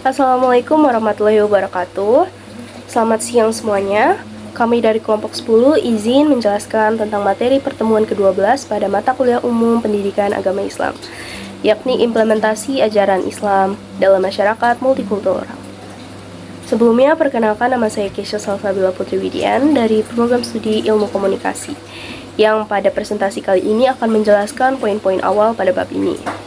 Assalamualaikum warahmatullahi wabarakatuh. Selamat siang semuanya. Kami dari kelompok 10 izin menjelaskan tentang materi pertemuan ke-12 pada mata kuliah umum Pendidikan Agama Islam, yakni implementasi ajaran Islam dalam masyarakat multikultural. Sebelumnya, perkenalkan nama saya Kesha Salsabila Putri Widian dari program studi Ilmu Komunikasi, yang pada presentasi kali ini akan menjelaskan poin-poin awal pada bab ini.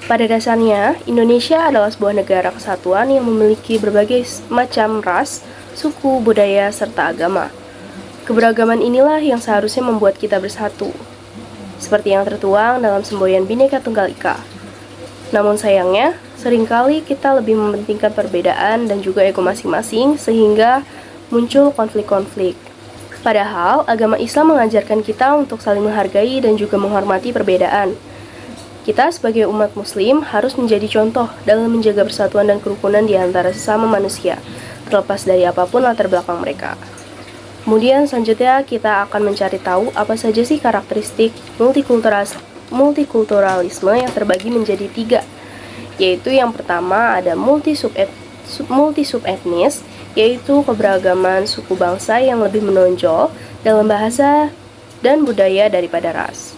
Pada dasarnya, Indonesia adalah sebuah negara kesatuan yang memiliki berbagai macam ras, suku, budaya, serta agama. Keberagaman inilah yang seharusnya membuat kita bersatu, seperti yang tertuang dalam semboyan Bhinneka Tunggal Ika. Namun sayangnya, seringkali kita lebih mementingkan perbedaan dan juga ego masing-masing sehingga muncul konflik-konflik. Padahal, agama Islam mengajarkan kita untuk saling menghargai dan juga menghormati perbedaan. Kita sebagai umat muslim harus menjadi contoh dalam menjaga persatuan dan kerukunan di antara sesama manusia, terlepas dari apapun latar belakang mereka. Kemudian selanjutnya kita akan mencari tahu apa saja sih karakteristik multikulturalisme yang terbagi menjadi 3, yaitu yang pertama ada multi-subetnis, yaitu keberagaman suku bangsa yang lebih menonjol dalam bahasa dan budaya daripada ras.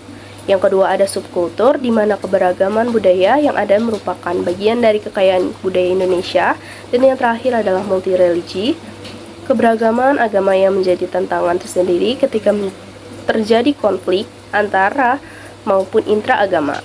Yang kedua ada subkultur, di mana keberagaman budaya yang ada merupakan bagian dari kekayaan budaya Indonesia. Dan yang terakhir adalah multireligi, keberagaman agama yang menjadi tantangan tersendiri ketika terjadi konflik antara maupun intra-agama.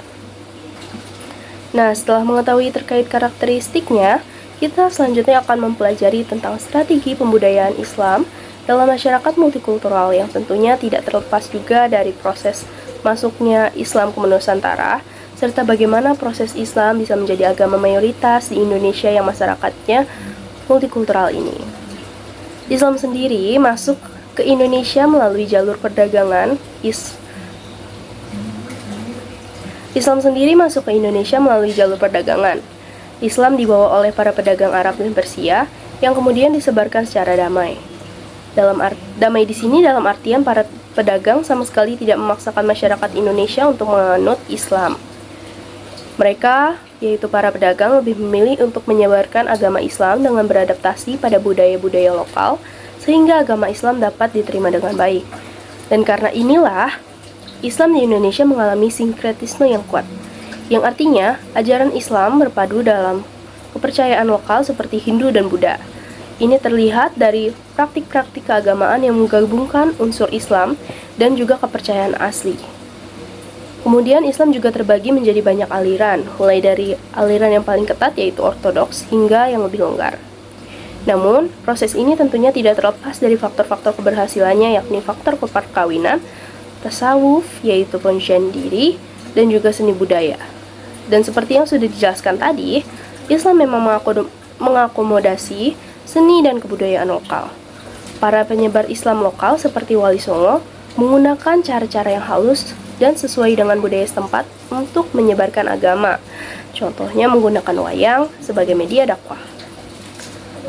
Nah, setelah mengetahui terkait karakteristiknya, kita selanjutnya akan mempelajari tentang strategi pembudayaan Islam dalam masyarakat multikultural yang tentunya tidak terlepas juga dari proses masuknya Islam ke Nusantara, serta bagaimana proses Islam bisa menjadi agama mayoritas di Indonesia yang masyarakatnya multikultural ini. Islam sendiri masuk ke Indonesia melalui jalur perdagangan. Islam sendiri masuk ke Indonesia melalui jalur perdagangan. Islam dibawa oleh para pedagang Arab dan Persia yang kemudian disebarkan secara damai. Damai di sini dalam artian para pedagang sama sekali tidak memaksakan masyarakat Indonesia untuk menganut Islam. Mereka, yaitu para pedagang, lebih memilih untuk menyebarkan agama Islam dengan beradaptasi pada budaya-budaya lokal, sehingga agama Islam dapat diterima dengan baik. Dan karena inilah, Islam di Indonesia mengalami sinkretisme yang kuat, yang artinya ajaran Islam berpadu dalam kepercayaan lokal seperti Hindu dan Buddha. Ini terlihat dari praktik-praktik keagamaan yang menggabungkan unsur Islam dan juga kepercayaan asli. Kemudian Islam juga terbagi menjadi banyak aliran, mulai dari aliran yang paling ketat yaitu ortodoks hingga yang lebih longgar. Namun, proses ini tentunya tidak terlepas dari faktor-faktor keberhasilannya, yakni faktor perkawinan, tasawuf yaitu pengucian diri, dan juga seni budaya. Dan seperti yang sudah dijelaskan tadi, Islam memang mengakomodasi seni dan kebudayaan lokal. Para penyebar Islam lokal seperti Wali Songo menggunakan cara-cara yang halus dan sesuai dengan budaya setempat untuk menyebarkan agama. Contohnya menggunakan wayang sebagai media dakwah.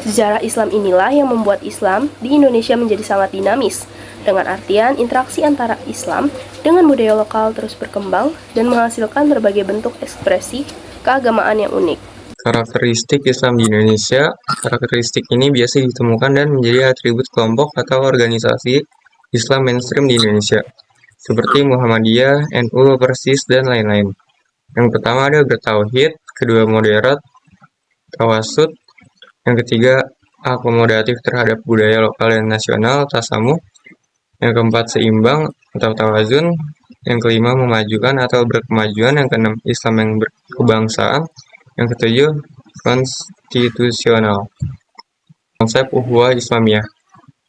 Sejarah Islam inilah yang membuat Islam di Indonesia menjadi sangat dinamis, dengan artian interaksi antara Islam dengan budaya lokal terus berkembang dan menghasilkan berbagai bentuk ekspresi keagamaan yang unik. Karakteristik Islam di Indonesia. Karakteristik ini biasa ditemukan dan menjadi atribut kelompok atau organisasi Islam mainstream di Indonesia, seperti Muhammadiyah, NU, Persis, dan lain-lain. Yang pertama ada bertauhid, kedua moderat, tawasud, yang ketiga akomodatif terhadap budaya lokal dan nasional, tasamuh, yang keempat seimbang atau tawazun, yang kelima memajukan atau berkemajuan, yang keenam Islam yang berkebangsaan, yang ketujuh, konstitusional. Konsep Ukhuwah Islamiyah.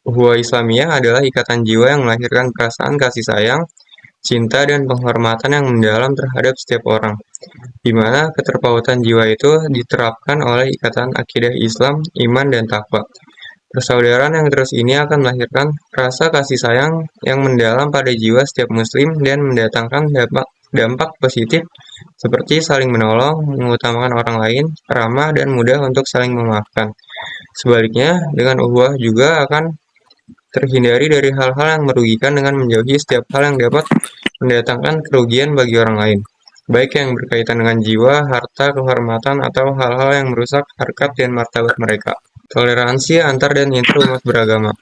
Ukhuwah Islamiyah adalah ikatan jiwa yang melahirkan perasaan kasih sayang, cinta, dan penghormatan yang mendalam terhadap setiap orang, di mana keterpautan jiwa itu diterapkan oleh ikatan akidah Islam, iman, dan takwa. Persaudaraan yang terus ini akan melahirkan rasa kasih sayang yang mendalam pada jiwa setiap muslim dan mendatangkan dampak positif seperti saling menolong, mengutamakan orang lain, ramah, dan mudah untuk saling memaafkan. Sebaliknya, dengan ukhuwah juga akan terhindari dari hal-hal yang merugikan dengan menjauhi setiap hal yang dapat mendatangkan kerugian bagi orang lain. baik yang berkaitan dengan jiwa, harta, kehormatan, atau hal-hal yang merusak harkat dan martabat mereka. Toleransi antar dan inter umat beragama.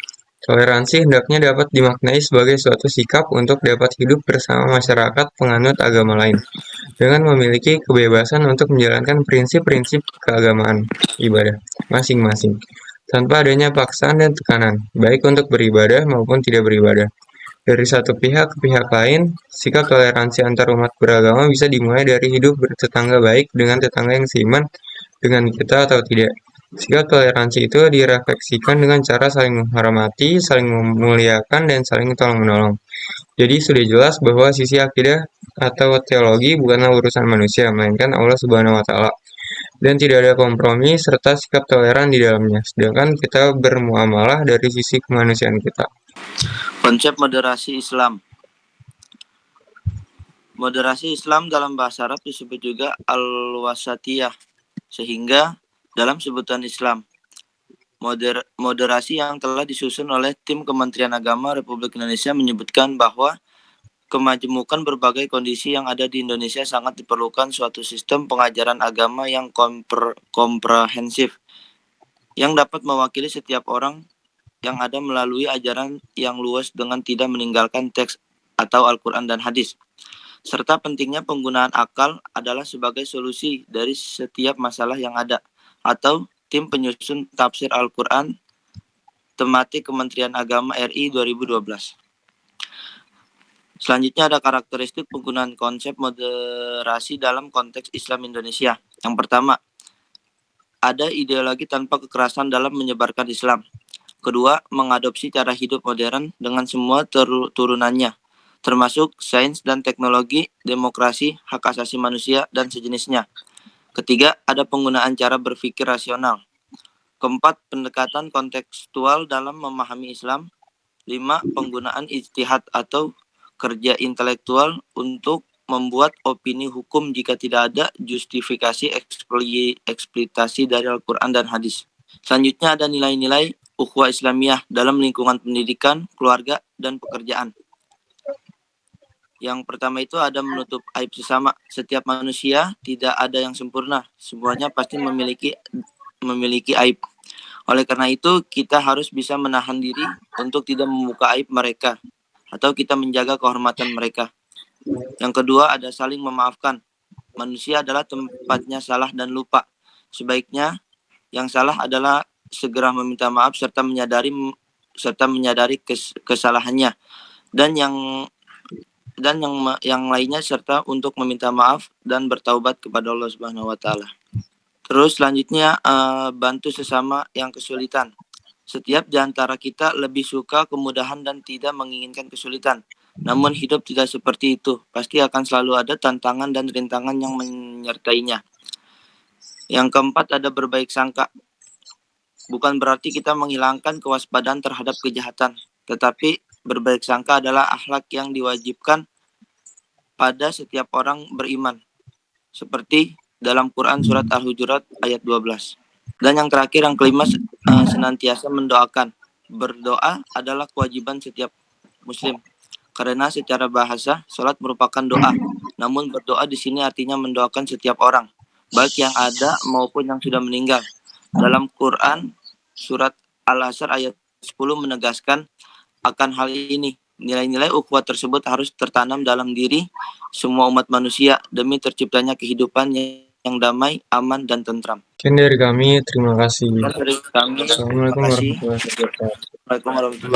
Toleransi hendaknya dapat dimaknai sebagai suatu sikap untuk dapat hidup bersama masyarakat penganut agama lain, dengan memiliki kebebasan untuk menjalankan prinsip-prinsip keagamaan ibadah masing-masing, tanpa adanya paksaan dan tekanan, baik untuk beribadah maupun tidak beribadah. Dari satu pihak ke pihak lain, sikap toleransi antar umat beragama bisa dimulai dari hidup bertetangga baik dengan tetangga yang seiman dengan kita atau tidak. Sikap toleransi itu direfleksikan dengan cara saling menghormati, saling memuliakan, dan saling tolong-menolong. Jadi sudah jelas bahwa sisi akidah atau teologi bukanlah urusan manusia, melainkan Allah Subhanahu wa Ta'ala. Dan tidak ada kompromi serta sikap toleran di dalamnya. Sedangkan kita bermuamalah dari sisi kemanusiaan kita. Konsep moderasi Islam. Moderasi Islam dalam bahasa Arab disebut juga al-wasatiyah, sehingga dalam sebutan Islam, moderasi yang telah disusun oleh tim Kementerian Agama Republik Indonesia menyebutkan bahwa kemajemukan berbagai kondisi yang ada di Indonesia sangat diperlukan suatu sistem pengajaran agama yang komprehensif, yang dapat mewakili setiap orang yang ada melalui ajaran yang luas dengan tidak meninggalkan teks atau Al-Quran dan hadis. Serta pentingnya penggunaan akal adalah sebagai solusi dari setiap masalah yang ada, atau tim penyusun tafsir Al-Quran tematik Kementerian Agama RI 2012. Selanjutnya ada karakteristik penggunaan konsep moderasi dalam konteks Islam Indonesia. Yang pertama, ada ideologi tanpa kekerasan dalam menyebarkan Islam. Kedua, mengadopsi cara hidup modern dengan semua turunannya, termasuk sains dan teknologi, demokrasi, hak asasi manusia, dan sejenisnya. Ketiga, ada penggunaan cara berpikir rasional. Keempat, pendekatan kontekstual dalam memahami Islam. 5. Penggunaan ijtihad atau kerja intelektual untuk membuat opini hukum jika tidak ada justifikasi eksploitasi dari Al-Quran dan hadis. Selanjutnya ada nilai-nilai ukhuwah Islamiyah dalam lingkungan pendidikan, keluarga, dan pekerjaan. Yang pertama itu ada menutup aib sesama. Setiap manusia tidak ada yang sempurna. Semuanya pasti memiliki aib. Oleh karena itu, kita harus bisa menahan diri untuk tidak membuka aib mereka, atau kita menjaga kehormatan mereka. Yang kedua ada saling memaafkan. Manusia adalah tempatnya salah dan lupa. Sebaiknya yang salah adalah segera meminta maaf serta menyadari kesalahannya, dan yang lainnya serta untuk meminta maaf dan bertaubat kepada Allah Subhanahu wa Ta'ala. Terus selanjutnya bantu sesama yang kesulitan. Setiap di antara kita lebih suka kemudahan dan tidak menginginkan kesulitan. Namun hidup tidak seperti itu. Pasti akan selalu ada tantangan dan rintangan yang menyertainya. Yang keempat ada berbaik sangka. Bukan berarti kita menghilangkan kewaspadaan terhadap kejahatan, tetapi berbaik sangka adalah akhlak yang diwajibkan pada setiap orang beriman. Seperti dalam Quran surat Al-Hujurat ayat 12. Dan yang terakhir, yang kelima, senantiasa mendoakan. Berdoa adalah kewajiban setiap muslim. Karena secara bahasa, sholat merupakan doa. Namun berdoa di sini artinya mendoakan setiap orang, baik yang ada maupun yang sudah meninggal. Dalam Quran, surat Al-Asr ayat 10 menegaskan akan hal ini. Nilai-nilai ukhuwah tersebut harus tertanam dalam diri semua umat manusia demi terciptanya kehidupan yang damai, aman, dan tentram. Sekian dari kami, terima kasih. Dari kami, Assalamualaikum terima kasih. warahmatullahi wabarakatuh. Assalamualaikum warahmatullahi